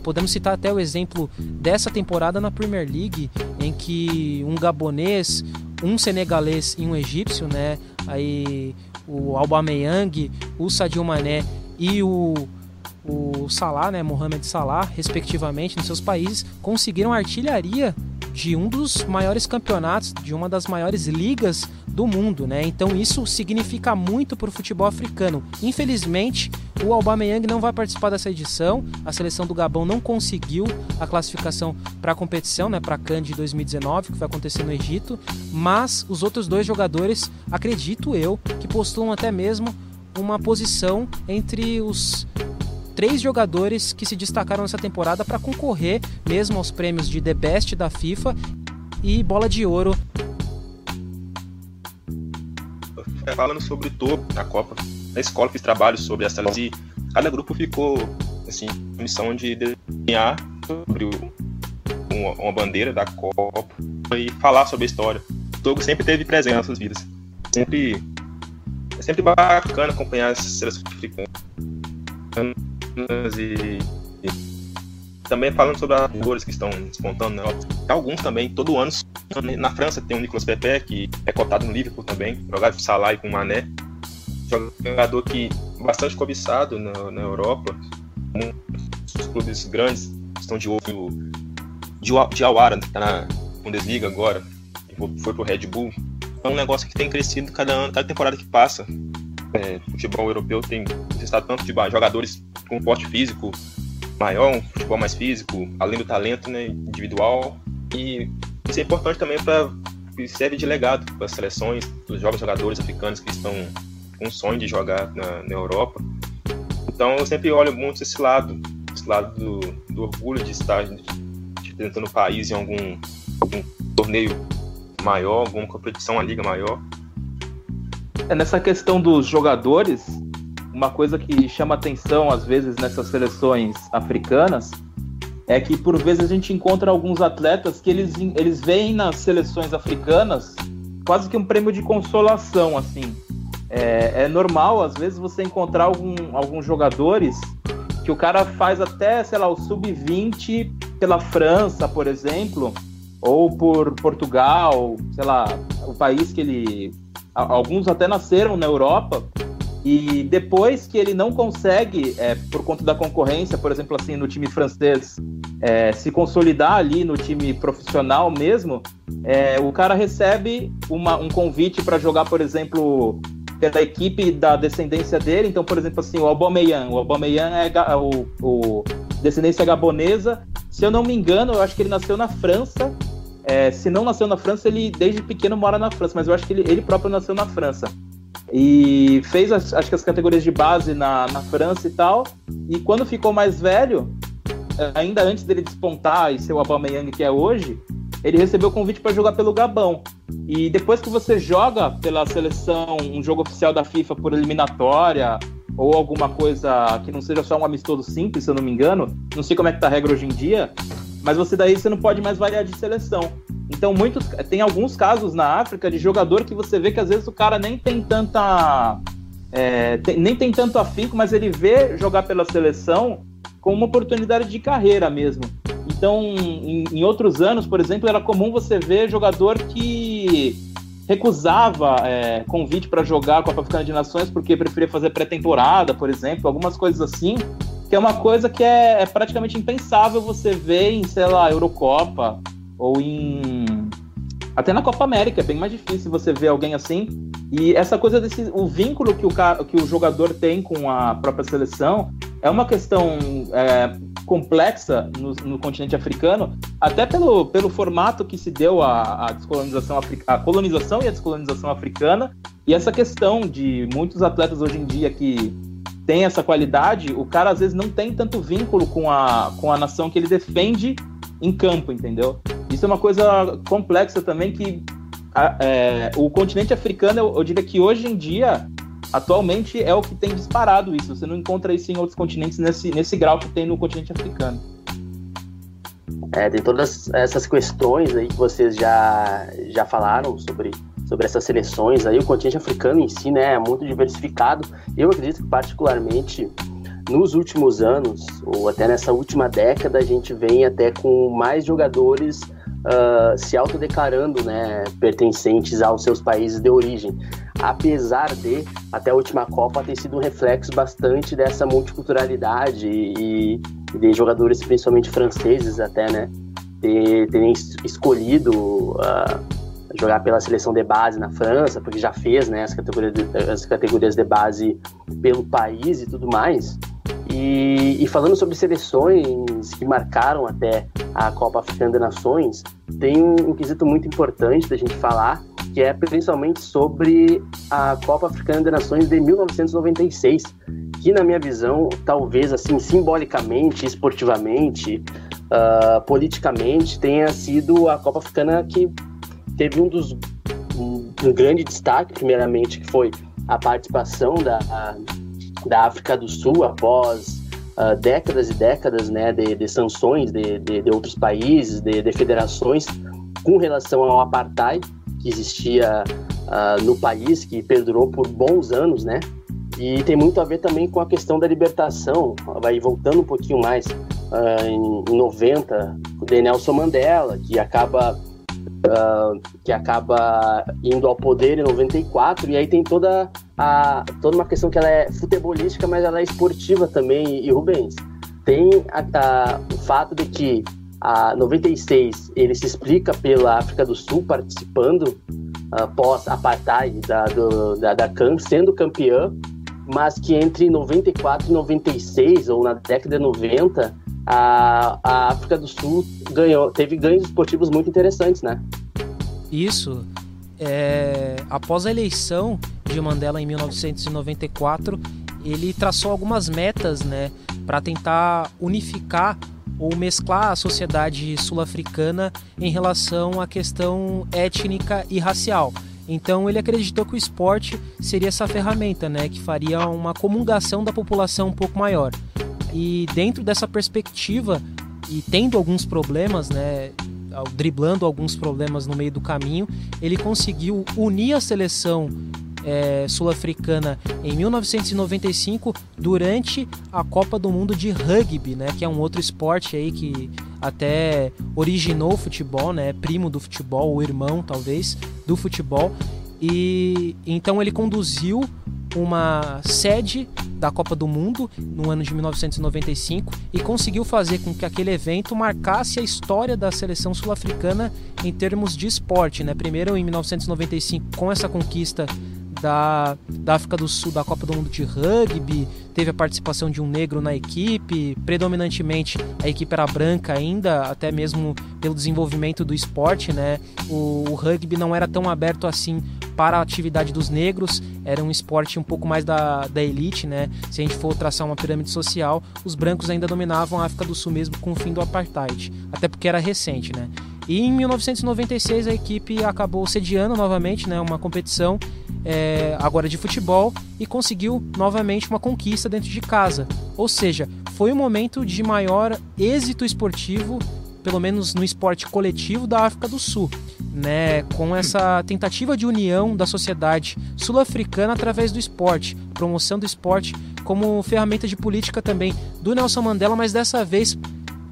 Podemos citar até o exemplo dessa temporada na Premier League, em que um gabonês, um senegalês e um egípcio, né? Aí o Aubameyang, o Sadio Mané e o Salah, né? Mohamed Salah, respectivamente, nos seus países, conseguiram a artilharia de um dos maiores campeonatos, de uma das maiores ligas do mundo, né? Então isso significa muito para o futebol africano. Infelizmente, o Aubameyang não vai participar dessa edição. A seleção do Gabão não conseguiu a classificação para a competição, né? Para a CAN de 2019, que vai acontecer no Egito. Mas os outros dois jogadores, acredito eu, que postulam até mesmo uma posição entre os 3 jogadores que se destacaram nessa temporada para concorrer mesmo aos prêmios de The Best da FIFA e Bola de Ouro. Falando sobre todo a Copa, na escola fiz trabalho sobre a seleção e cada grupo ficou assim, a missão de desenhar sobre uma bandeira da Copa e falar sobre a história. O Togo sempre teve presente nas nossas vidas. É sempre bacana acompanhar as seleções africanas. E também falando sobre as jogadores que estão despontando, né? Alguns também, todo ano. Na França tem o Nicolas Pepe, que é cotado no Liverpool também, jogado com Salah e com Mané. Jogador que bastante cobiçado na Europa. Muitos clubes grandes estão de olho. De Al-Ahly, que está na Bundesliga agora, foi pro Red Bull. É um negócio que tem crescido cada ano, cada temporada que passa. O futebol europeu tem estado tanto de jogadores com porte físico maior, um futebol mais físico, além do talento, né, individual. E isso é importante também que serve de legado para as seleções, os jovens jogadores africanos que estão com o sonho de jogar na Europa. Então eu sempre olho muito esse lado do orgulho de estar representando o país em algum torneio maior, alguma competição, uma liga maior. Nessa questão dos jogadores, uma coisa que chama atenção às vezes nessas seleções africanas é que por vezes a gente encontra alguns atletas que eles veem nas seleções africanas quase que um prêmio de consolação, assim. É normal às vezes você encontrar alguns jogadores que o cara faz até, sei lá, o sub-20 pela França, por exemplo, ou por Portugal, sei lá, o país que ele... Alguns até nasceram na Europa e depois que ele não consegue, por conta da concorrência, por exemplo, assim, no time francês, se consolidar ali no time profissional mesmo, o cara recebe um convite para jogar, por exemplo, pela equipe da descendência dele. Então, por exemplo, assim, o Aubameyang é o descendência gabonesa. Se eu não me engano, eu acho que ele nasceu na França. Se não nasceu na França, ele desde pequeno mora na França, mas eu acho que ele próprio nasceu na França. E fez, acho que as categorias de base na França e tal. E quando ficou mais velho, ainda antes dele despontar e ser o Aubameyang que é hoje, ele recebeu o convite para jogar pelo Gabão. E depois que você joga pela seleção, um jogo oficial da FIFA por eliminatória, ou alguma coisa que não seja só um amistoso simples, se eu não me engano, não sei como é que tá a regra hoje em dia, mas você não pode mais variar de seleção. Então tem alguns casos na África de jogador que você vê que às vezes o cara nem tem nem tem tanto afinco, mas ele vê jogar pela seleção como uma oportunidade de carreira mesmo. Então, em outros anos, por exemplo, era comum você ver jogador que recusava convite para jogar a Copa Africana de Nações porque preferia fazer pré-temporada, por exemplo, algumas coisas assim, que é uma coisa que é praticamente impensável você ver em, sei lá, Eurocopa ou até na Copa América, é bem mais difícil você ver alguém assim. E essa coisa o vínculo que o jogador tem com a própria seleção é uma questão complexa no continente africano, até pelo formato que se deu a colonização e a descolonização africana, e essa questão de muitos atletas hoje em dia que tem essa qualidade, o cara às vezes não tem tanto vínculo com a nação que ele defende em campo, entendeu? Isso é uma coisa complexa também que o continente africano, eu diria que hoje em dia, atualmente, é o que tem disparado isso. Você não encontra isso em outros continentes nesse grau que tem no continente africano. Tem todas essas questões aí que vocês já falaram sobre essas seleções aí. O continente africano em si, né, é muito diversificado. Eu acredito que particularmente nos últimos anos, ou até nessa última década, a gente vem até com mais jogadores se autodeclarando, né, pertencentes aos seus países de origem. Apesar de, até a última Copa, ter sido um reflexo bastante dessa multiculturalidade e de jogadores, principalmente franceses até, né, terem escolhido jogar pela seleção de base na França, porque já fez, né, as categorias de base pelo país e tudo mais. E falando sobre seleções que marcaram até a Copa Africana de Nações, tem um quesito muito importante da gente falar, que é principalmente sobre a Copa Africana de Nações de 1996, que na minha visão, talvez assim, simbolicamente, esportivamente, politicamente, tenha sido a Copa Africana que teve um grande destaque, primeiramente, que foi a participação da África do Sul após décadas e décadas, né, de sanções de outros países, de federações, com relação ao apartheid que existia no país, que perdurou por bons anos, né? E tem muito a ver também com a questão da libertação, vai voltando um pouquinho mais, em 90, de Nelson Mandela, que acaba indo ao poder em 94, e aí tem toda uma questão que ela é futebolística, mas ela é esportiva também. E Rubens, tem o fato de que a 96 ele se explica pela África do Sul participando pós-apartheid da CAN, sendo campeã, mas que entre 94 e 96, ou na década de 90, a África do Sul teve ganhos esportivos muito interessantes, né? Isso. Após a eleição de Mandela em 1994, ele traçou algumas metas, né, para tentar unificar ou mesclar a sociedade sul-africana em relação à questão étnica e racial. Então ele acreditou que o esporte seria essa ferramenta, né, que faria uma comungação da população um pouco maior. E dentro dessa perspectiva, e tendo alguns problemas, né, driblando alguns problemas no meio do caminho, ele conseguiu unir a seleção sul-africana em 1995 durante a Copa do Mundo de Rugby, né, que é um outro esporte aí que até originou o futebol, né, primo do futebol, ou irmão talvez do futebol. E então ele conduziu uma sede da Copa do Mundo no ano de 1995 e conseguiu fazer com que aquele evento marcasse a história da seleção sul-africana em termos de esporte, né? Primeiro em 1995 com essa conquista da África do Sul da Copa do Mundo de Rugby, teve a participação de um negro na equipe, predominantemente a equipe era branca ainda, até mesmo pelo desenvolvimento do esporte, né? O rugby não era tão aberto assim para a atividade dos negros, era um esporte um pouco mais da elite, né? Se a gente for traçar uma pirâmide social, os brancos ainda dominavam a África do Sul mesmo com o fim do apartheid, até porque era recente, né? E em 1996 a equipe acabou sediando novamente, né, uma competição agora de futebol e conseguiu novamente uma conquista dentro de casa. Ou seja, foi um momento de maior êxito esportivo pelo menos no esporte coletivo da África do Sul, né, com essa tentativa de união da sociedade sul-africana através do esporte, promoção do esporte como ferramenta de política também do Nelson Mandela, mas dessa vez,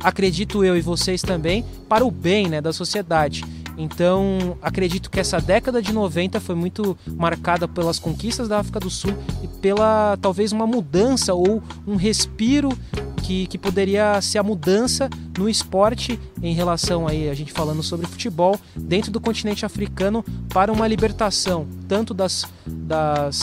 acredito eu e vocês também, para o bem, né, da sociedade. Então, acredito que essa década de 90 foi muito marcada pelas conquistas da África do Sul e pela, talvez, uma mudança ou um respiro que poderia ser a mudança no esporte em relação aí, a gente falando sobre futebol, dentro do continente africano, para uma libertação, tanto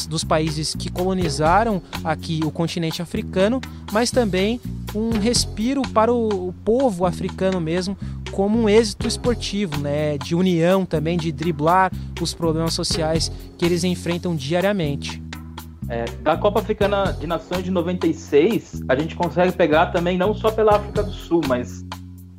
dos países que colonizaram aqui o continente africano, mas também um respiro para o povo africano mesmo, como um êxito esportivo, né, de união também, de driblar os problemas sociais que eles enfrentam diariamente. Da Copa Africana de Nações de 96, a gente consegue pegar também não só pela África do Sul, mas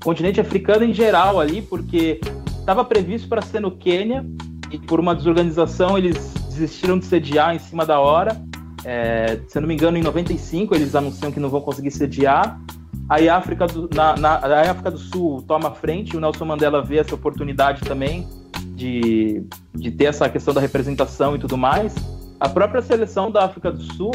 o continente africano em geral ali, porque estava previsto para ser no Quênia e por uma desorganização eles desistiram de sediar em cima da hora. Se eu não me engano, em 95 eles anunciam que não vão conseguir sediar. Aí a África do Sul toma a frente, o Nelson Mandela vê essa oportunidade também de ter essa questão da representação e tudo mais. A própria seleção da África do Sul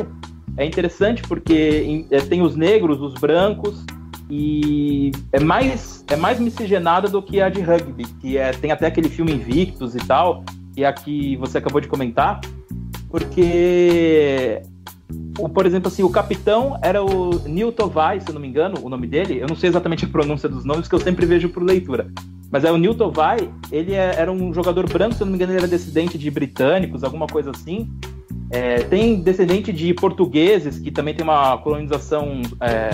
é interessante porque tem os negros, os brancos, e é mais miscigenada do que a de rugby, que tem até aquele filme Invictus e tal, que é a que você acabou de comentar, porque, por exemplo, assim, o capitão era o Neil Tovai, se eu não me engano, o nome dele, eu não sei exatamente a pronúncia dos nomes, que eu sempre vejo por leitura, mas o Neil Tovai, ele era um jogador branco, se eu não me engano, ele era descendente de britânicos, alguma coisa assim. Tem descendente de portugueses, que também tem uma colonização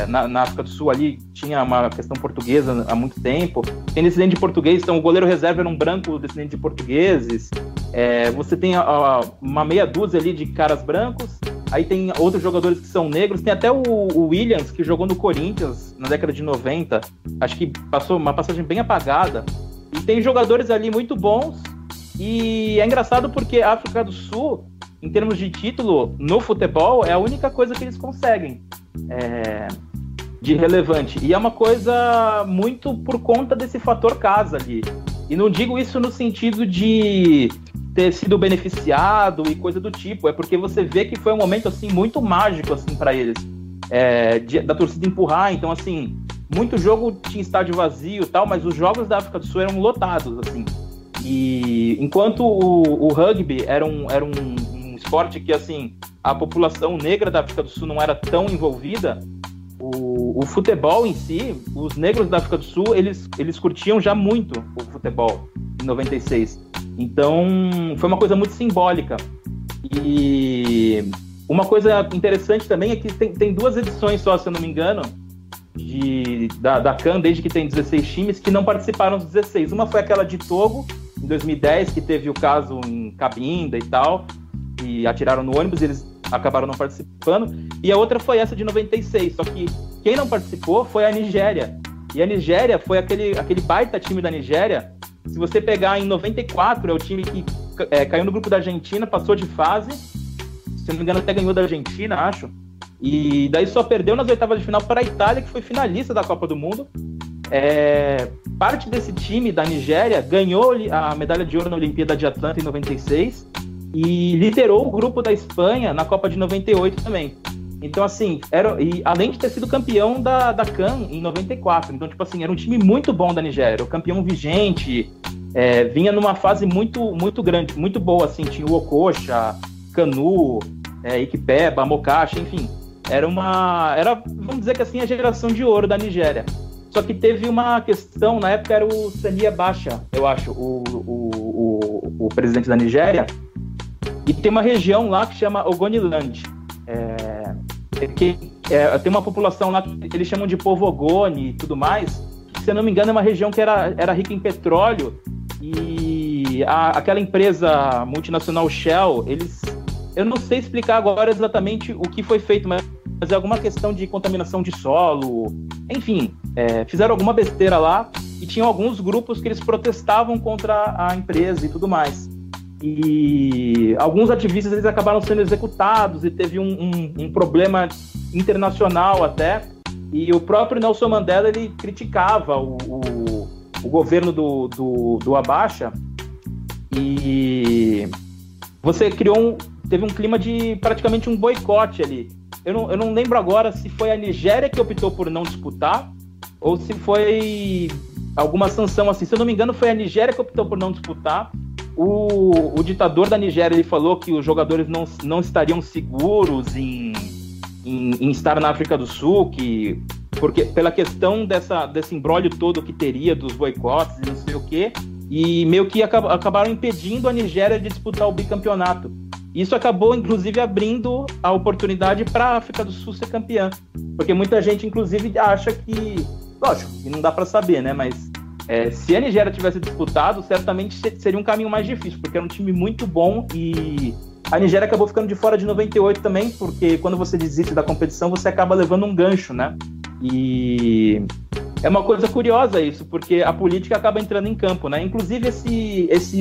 na África do Sul ali, tinha uma questão portuguesa há muito tempo. Tem descendente de português, então o goleiro reserva era um branco descendente de portugueses. Você tem uma meia dúzia ali de caras brancos, aí tem outros jogadores que são negros, tem até o Williams, que jogou no Corinthians na década de 90, acho que passou uma passagem bem apagada, e tem jogadores ali muito bons, e é engraçado porque a África do Sul, em termos de título, no futebol, é a única coisa que eles conseguem de relevante. E é uma coisa muito por conta desse fator casa ali. E não digo isso no sentido de ter sido beneficiado e coisa do tipo, é porque você vê que foi um momento assim, muito mágico assim, para eles. Da torcida empurrar, então assim, muito jogo tinha estádio vazio e tal, mas os jogos da África do Sul eram lotados, assim. E enquanto o rugby era um esporte que, assim, a população negra da África do Sul não era tão envolvida, o futebol em si, os negros da África do Sul, eles curtiam já muito o futebol em 96. Então, foi uma coisa muito simbólica. E uma coisa interessante também é que tem 2 edições só, se eu não me engano, da CAN, desde que tem 16 times, que não participaram dos 16. Uma foi aquela de Togo, em 2010, que teve o caso em Cabinda e tal, e atiraram no ônibus e eles acabaram não participando. E a outra foi essa de 96, só que quem não participou foi a Nigéria. E a Nigéria foi aquele baita time da Nigéria. Se você pegar em 94, é o time que caiu no grupo da Argentina, passou de fase, se não me engano até ganhou da Argentina, acho. E daí só perdeu nas oitavas de final para a Itália, que foi finalista da Copa do Mundo. Parte desse time da Nigéria ganhou a medalha de ouro na Olimpíada de Atlanta em 96 e liderou o grupo da Espanha na Copa de 98 também. Então, assim, e além de ter sido campeão da CAN em 94. Então, tipo assim, era um time muito bom da Nigéria. O campeão vigente, vinha numa fase muito, muito grande, muito boa, assim. Tinha o Okocha, Kanu, Ikpeba, Mokashi, enfim. Era, vamos dizer que assim, a geração de ouro da Nigéria. Só que teve uma questão, na época era o Sani Abacha, eu acho, o presidente da Nigéria, e tem uma região lá que chama Ogoniland, tem uma população lá que eles chamam de povo Ogoni e tudo mais, que, se eu não me engano, é uma região que era rica em petróleo, e aquela empresa multinacional Shell, eu não sei explicar agora exatamente o que foi feito, mas é alguma questão de contaminação de solo, enfim, fizeram alguma besteira lá e tinham alguns grupos que eles protestavam contra a empresa e tudo mais. E alguns ativistas eles acabaram sendo executados e teve um problema internacional até, e o próprio Nelson Mandela ele criticava governo do Abacha, e você teve um clima de praticamente um boicote ali. Eu não lembro agora se foi a Nigéria que optou por não disputar ou se foi alguma sanção assim. Se eu não me engano, foi a Nigéria que optou por não disputar. O ditador da Nigéria, ele falou que os jogadores não estariam seguros em estar na África do Sul, porque pela questão desse imbróglio todo que teria dos boicotes e não sei o quê, e meio que acabaram impedindo a Nigéria de disputar o bicampeonato. Isso acabou, inclusive, abrindo a oportunidade para a África do Sul ser campeã. Porque muita gente, inclusive, acha que... Lógico, que não dá para saber, né? Mas se a Nigéria tivesse disputado, certamente seria um caminho mais difícil, porque era um time muito bom e a Nigéria acabou ficando de fora de 98 também, porque quando você desiste da competição, você acaba levando um gancho, né? E é uma coisa curiosa isso, porque a política acaba entrando em campo, né? Inclusive,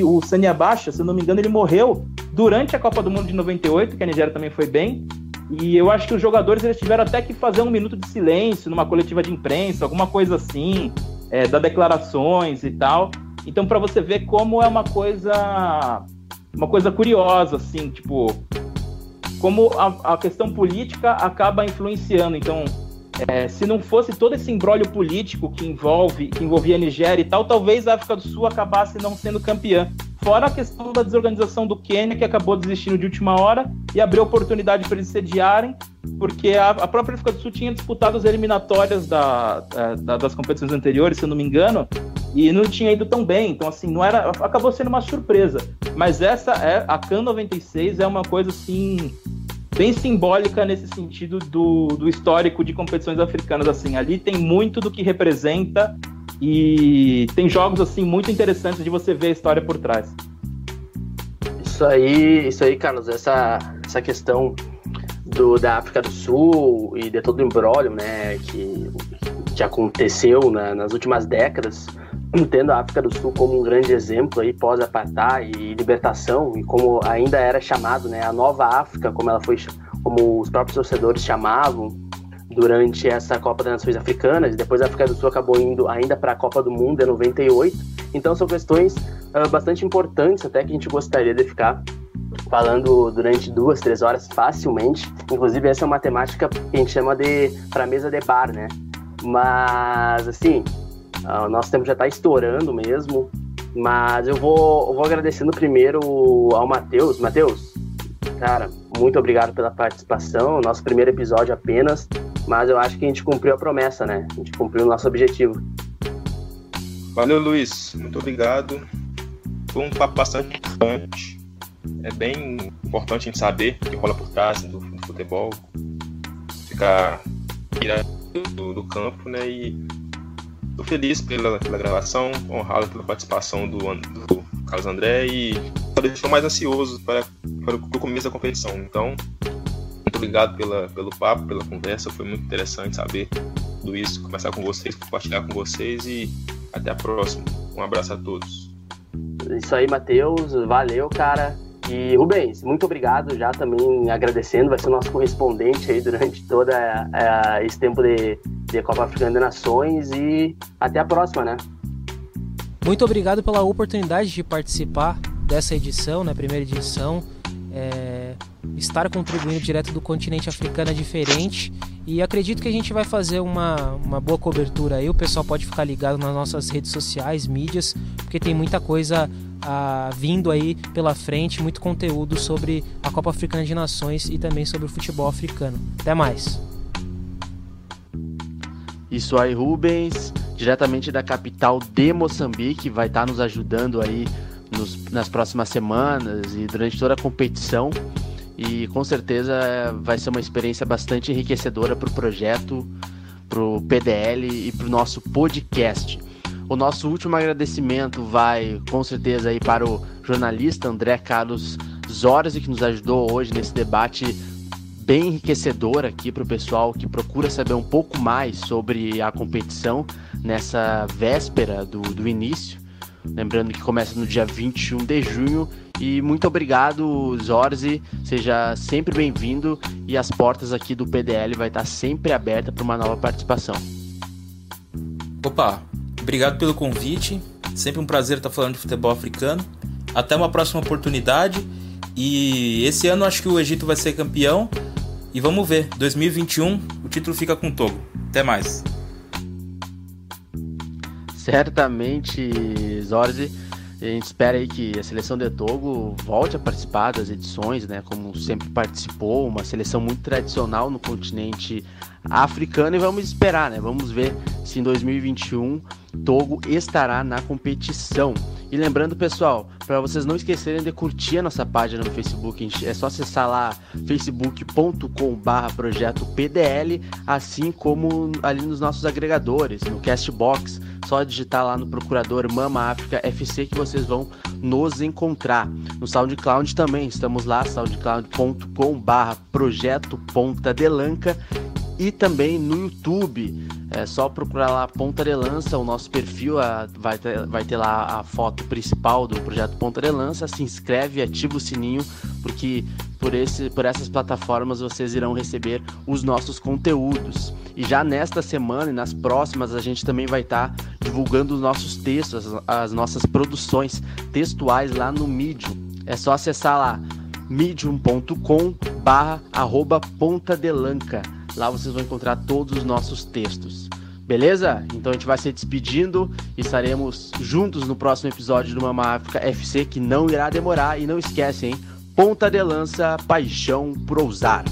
o Sani Abacha, se eu não me engano, ele morreu durante a Copa do Mundo de 98, que a Nigéria também foi bem, e eu acho que os jogadores eles tiveram até que fazer um minuto de silêncio numa coletiva de imprensa, alguma coisa assim, dar declarações e tal. Então, para você ver como é uma coisa curiosa, assim, tipo, como a questão política acaba influenciando. Então, se não fosse todo esse imbróglio político que envolvia a Nigéria e tal, talvez a África do Sul acabasse não sendo campeã. Fora a questão da desorganização do Quênia, que acabou desistindo de última hora e abriu oportunidade para eles sediarem, porque a própria África do Sul tinha disputado as eliminatórias das competições anteriores, se eu não me engano, e não tinha ido tão bem. Então, assim, acabou sendo uma surpresa. Mas a CAN 96 é uma coisa, assim, bem simbólica nesse sentido do histórico de competições africanas. Assim, ali tem muito do que representa e tem jogos assim muito interessantes de você ver a história por trás. Isso aí, Carlos, essa questão da África do Sul e de todo o imbróglio, né, que aconteceu nas últimas décadas, tendo a África do Sul como um grande exemplo aí pós-apartheid e libertação, e como ainda era chamado, né, a Nova África, como os próprios torcedores chamavam durante essa Copa das Nações Africanas. Depois a África do Sul acabou indo ainda para a Copa do Mundo em 98. Então são questões bastante importantes, até que a gente gostaria de ficar falando durante 2-3 horas facilmente. Inclusive essa é uma temática que a gente chama para mesa de bar, né? Mas assim, o nosso tempo já está estourando mesmo, mas eu vou agradecendo primeiro ao Matheus. Matheus, cara, muito obrigado pela participação, nosso primeiro episódio apenas, mas eu acho que a gente cumpriu a promessa, né? A gente cumpriu o nosso objetivo. Valeu, Luiz, muito obrigado. Foi um papo bastante importante. É bem importante a gente saber o que rola por trás do futebol, ficar virado do campo, né? E tô feliz pela gravação, honrado pela participação do Carlos André e estou mais ansioso para o começo da competição. Então, muito obrigado pelo papo, pela conversa, foi muito interessante saber tudo isso, conversar com vocês, compartilhar com vocês e até a próxima. Um abraço a todos. Isso aí, Matheus, valeu, cara. E Rubens, muito obrigado, já também agradecendo, vai ser o nosso correspondente aí durante todo esse tempo de Copa Africana de Nações e até a próxima, né? Muito obrigado pela oportunidade de participar dessa edição, né, primeira edição. Estar contribuindo direto do continente africano é diferente e acredito que a gente vai fazer uma boa cobertura aí. O pessoal pode ficar ligado nas nossas redes sociais, mídias, porque tem muita coisa vindo aí pela frente, muito conteúdo sobre a Copa Africana de Nações e também sobre o futebol africano. Até mais! Isso aí, Rubens, diretamente da capital de Moçambique, vai estar nos ajudando aí nas próximas semanas e durante toda a competição. E com certeza vai ser uma experiência bastante enriquecedora para o projeto, para o PDL e para o nosso podcast. O nosso último agradecimento vai com certeza aí para o jornalista André Carlos Zorzi, que nos ajudou hoje nesse debate bem enriquecedor aqui para o pessoal que procura saber um pouco mais sobre a competição nessa véspera do início. Lembrando que começa no dia 21 de junho. E muito obrigado, Zorzi. Seja sempre bem-vindo. E as portas aqui do PDL vai estar sempre abertas para uma nova participação. Opa, Obrigado pelo convite. Sempre um prazer estar falando de futebol africano. Até uma próxima oportunidade. E esse ano acho que o Egito vai ser campeão. E vamos ver, 2021 o título fica com o Togo. Até mais. Certamente, Zorzi. A gente espera aí que a seleção de Togo volte a participar das edições, né? Como sempre participou, uma seleção muito tradicional no continente africano, e vamos esperar, né? Vamos ver se em 2021 Togo estará na competição. E lembrando, pessoal, para vocês não esquecerem de curtir a nossa página no Facebook, é só acessar lá facebook.com/projeto-pdl, assim como ali nos nossos agregadores, no Castbox, só digitar lá no procurador Mama África FC que vocês vão nos encontrar. No SoundCloud também, estamos lá, soundcloud.com/projeto-ponta-de-lanca, e também no YouTube, é só procurar lá Ponta de Lança, o nosso perfil, vai ter lá a foto principal do projeto Ponta de Lança. Se inscreve, ativa o sininho, porque por essas plataformas vocês irão receber os nossos conteúdos. E já nesta semana e nas próximas a gente também vai estar divulgando os nossos textos, as nossas produções textuais lá no Medium. É só acessar lá medium.com/pontadelanca. Lá vocês vão encontrar todos os nossos textos. Beleza? Então a gente vai se despedindo e estaremos juntos no próximo episódio do Mama África FC, que não irá demorar. E não esquece, hein? Ponta de Lança, paixão por ousar.